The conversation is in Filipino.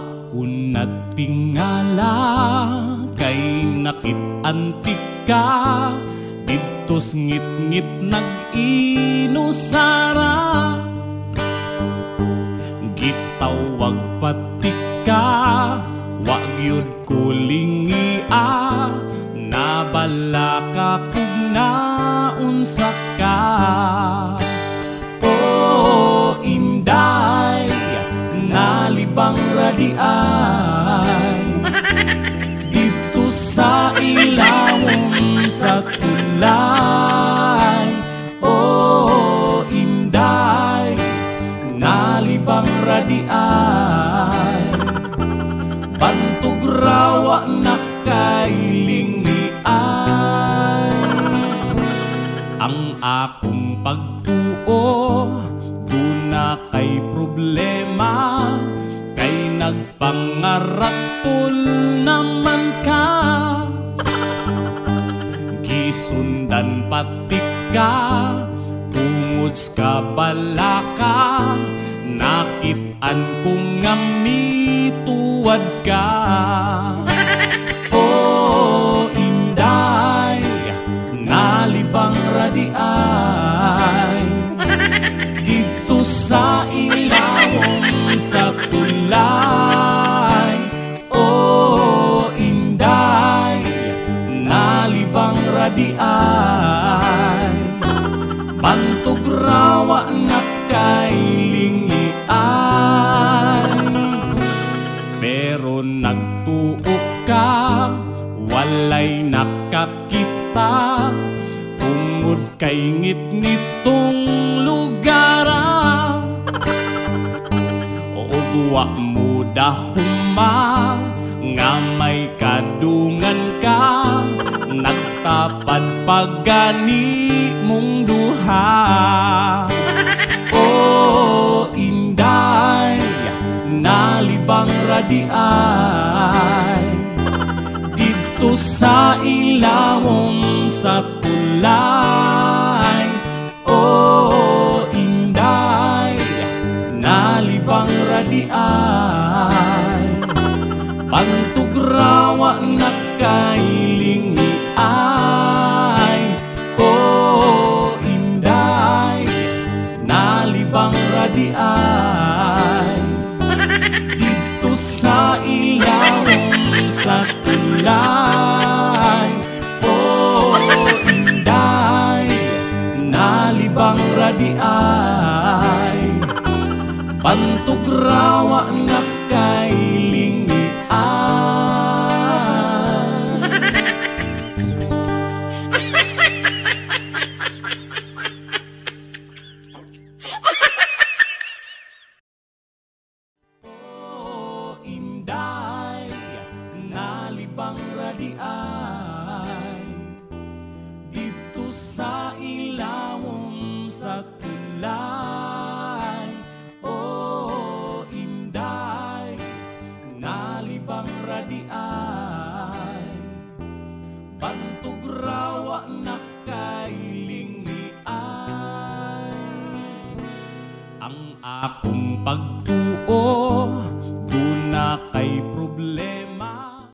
Ako natingala kay nakit-antik ka, didtos ngit-ngit nag-inusara. Gitawag pati ka, wag yun kulingia, nabala ka kung naunsa ka. Oh, inday, nalibang radiay, dito sa ilawom sa tulay. Oh, inday, nalibang radiay, bantog rawa na kailingiay. Ang akong pagtuo duna kay problema, kay nagpangaratol naman ka. Gisundan pati ka, ungods ka balaka, nakit-an kong ngamituwad ka. Oh, inday, nalibang radiay, dito sa ilawom sa tulay. Oh, inday, nalibang radiay, bantog rawa na kailingiay. Pero nagtuo ka, walay nakakita, tungod kay ngit-ngitong lugara. Wa mo dahuma nga may kadungan ka, nagtapad pagani mong duha. Oh, inday, nalibang radiay, dito sa ilawom sa tulay. Oh, inday, nalibang radiay, bantog rawa na kailingiay. Oh, inday, nalibang radiay, dito sa ilawom sa tulay. Oh, inday, nalibang radiay, bantog rawa na kailingiay. Oh, inday, nalibang radiay, dito sa ilawom sa tulay. Oh, inday, nalibang radiay, bantog rawa na kailingiay. Ang akong pagtuo duna kay problema,